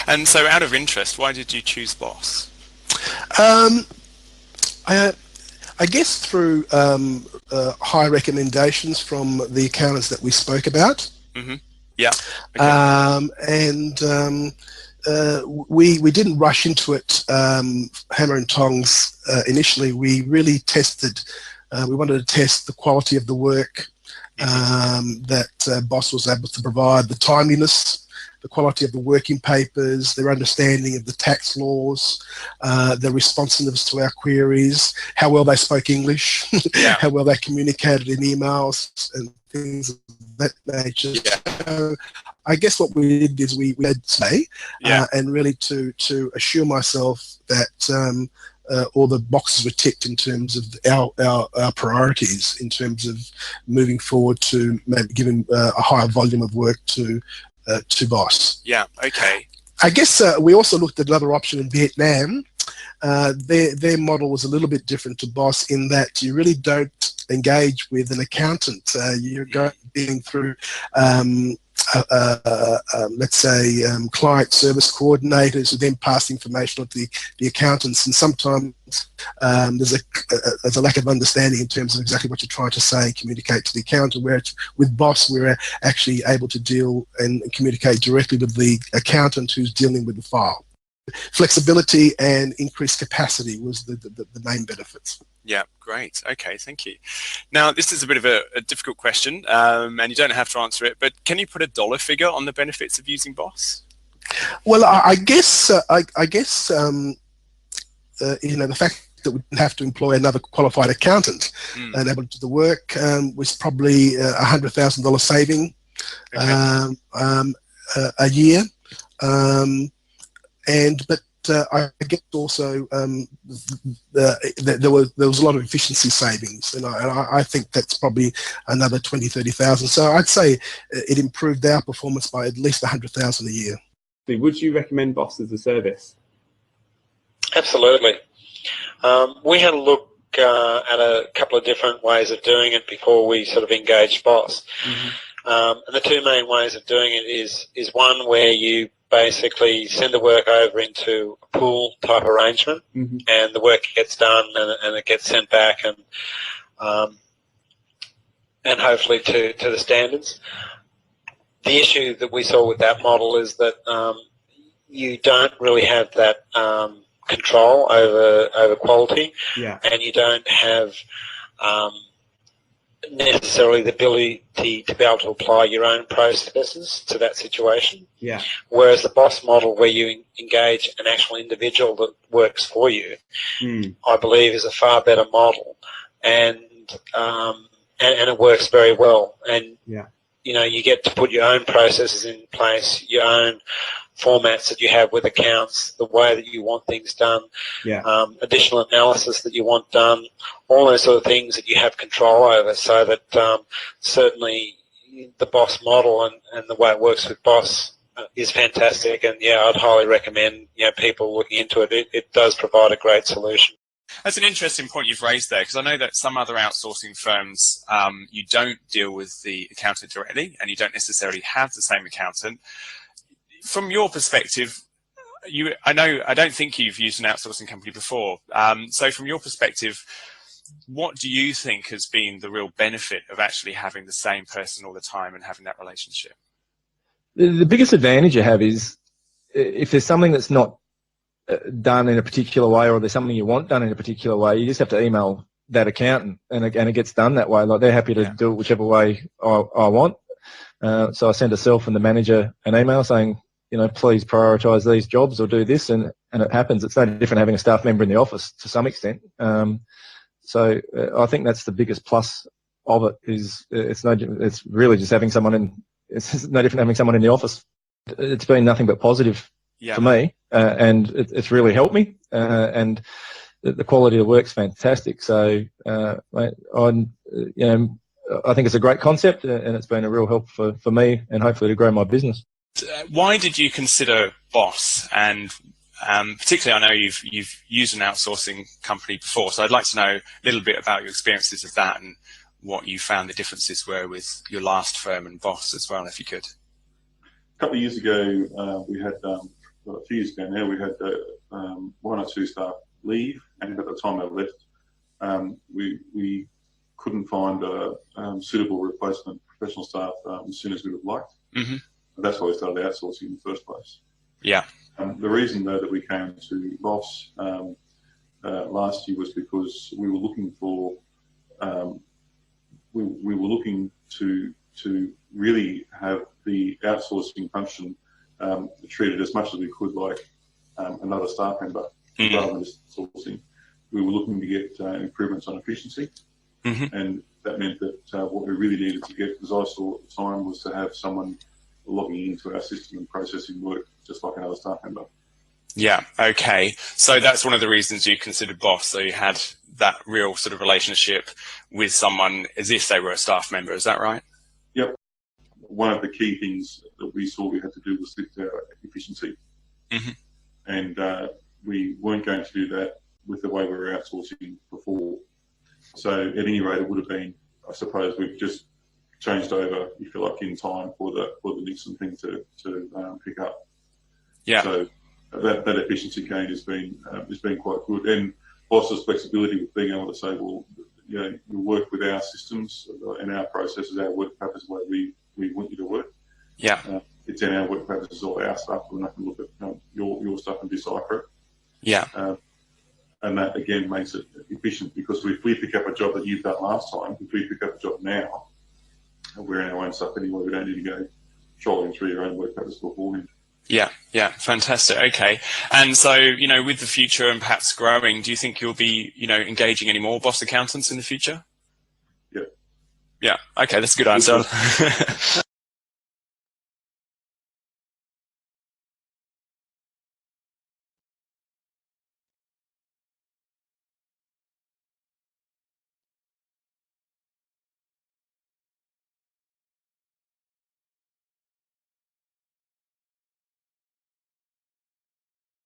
And so out of interest, why did you choose Boss? Um, I, I guess through high recommendations from the accountants that we spoke about. Mm-hmm. Yeah. Okay. We didn't rush into it hammer and tongs initially. We really tested. We wanted to test the quality of the work that Boss was able to provide, the timeliness, the quality of the working papers, their understanding of the tax laws, their responsiveness to our queries, how well they spoke English, Yeah. how well they communicated in emails and things of that nature. Yeah. So I guess what we did is we had say, and really to assure myself that all the boxes were ticked in terms of our priorities, in terms of moving forward to maybe giving a higher volume of work to Boss. Yeah. Okay. I guess we also looked at another option in Vietnam. Their model was a little bit different to Boss in that you really don't engage with an accountant. You're going through let's say client service coordinators who then pass information on to the accountants, and sometimes there's a lack of understanding in terms of exactly what you're trying to say and communicate to the accountant, whereas with Boss we're actually able to deal and communicate directly with the accountant who's dealing with the file. Flexibility and increased capacity was the main benefits. Yeah, great. Okay, thank you. Now, this is a bit of a difficult question, and you don't have to answer it, but can you put a dollar figure on the benefits of using Boss? Well, I guess the fact that we didn't have to employ another qualified accountant and able to do the work was probably $100,000 saving a year. But I guess also there was a lot of efficiency savings, and I think that's probably another 20,000-30,000. So I'd say it improved our performance by at least 100,000 a year. Would you recommend Boss as a service? Absolutely. We had a look at a couple of different ways of doing it before we sort of engaged Boss. And the two main ways of doing it is one where you basically send the work over into a pool type arrangement, and the work gets done and it gets sent back and hopefully to the standards. The issue that we saw with that model is that you don't really have that control over quality, and you don't have necessarily the ability to be able to apply your own processes to that situation. Whereas the Boss model, where you engage an actual individual that works for you, I believe is a far better model, and it works very well. And you know, you get to put your own processes in place, your own formats that you have with accounts, the way that you want things done, additional analysis that you want done, all those sort of things that you have control over, so that certainly the Boss model and the way it works with Boss is fantastic. And I'd highly recommend people looking into it. It does provide a great solution. That's an interesting point you've raised there, because I know that some other outsourcing firms, you don't deal with the accountant directly, and you don't necessarily have the same accountant. From your perspective, I don't think you've used an outsourcing company before. So from your perspective, what do you think has been the real benefit of actually having the same person all the time and having that relationship? The biggest advantage you have is if there's something that's not done in a particular way, or there's something you want done in a particular way, you just have to email that accountant, and it gets done that way. Like, they're happy to do it whichever way I want. So I send herself and the manager an email saying, please prioritise these jobs or do this, and it happens. It's no different having a staff member in the office to some extent. So I think that's the biggest plus of it. It's really just having someone in. It's no different having someone in the office. It's been nothing but positive for me, and it's really helped me. And the quality of the work's fantastic. So I think it's a great concept, and it's been a real help for me, and hopefully to grow my business. Why did you consider Boss? And particularly, I know you've used an outsourcing company before, so I'd like to know a little bit about your experiences of that and what you found the differences were with your last firm and Boss as well, if you could. A couple of years ago, we had a few years ago now, we had 1 or 2 staff leave, and at the time they left, we couldn't find a suitable replacement professional staff as soon as we would have liked. Mm-hmm. That's why we started outsourcing in the first place. Yeah. The reason, though, that we came to Boss last year was because we were looking for we were looking to really have the outsourcing function treated as much as we could like another staff member, rather than just sourcing. We were looking to get improvements on efficiency, and that meant that what we really needed to get, as I saw at the time, was to have someone logging into our system and processing work just like another staff member. Yeah, okay. So that's one of the reasons you considered Boss, so you had that real sort of relationship with someone as if they were a staff member, is that right? Yep. One of the key things that we saw we had to do was lift our efficiency. And we weren't going to do that with the way we were outsourcing before. So at any rate, it would have been, I suppose, we've just changed over, if you like, in time for the Nixon thing to pick up. Yeah. So that efficiency gain has been quite good, and Boss's flexibility with being able to say, well, you know, we work with our systems and our processes, our work practices, the way we want you to work. Yeah. It's in our work practices, all our stuff. We're not going to look at your stuff and decipher it. Yeah. And that again makes it efficient, because if we pick up a job that you've done last time, if we pick up a job now, we're in our own stuff anyway. We don't need to go trolling through your own work practices beforehand. Yeah, yeah, fantastic. Okay. And so, you know, with the future and perhaps growing, do you think you'll be, you know, engaging any more Boss accountants in the future? Yeah. Yeah. Okay, that's a good answer.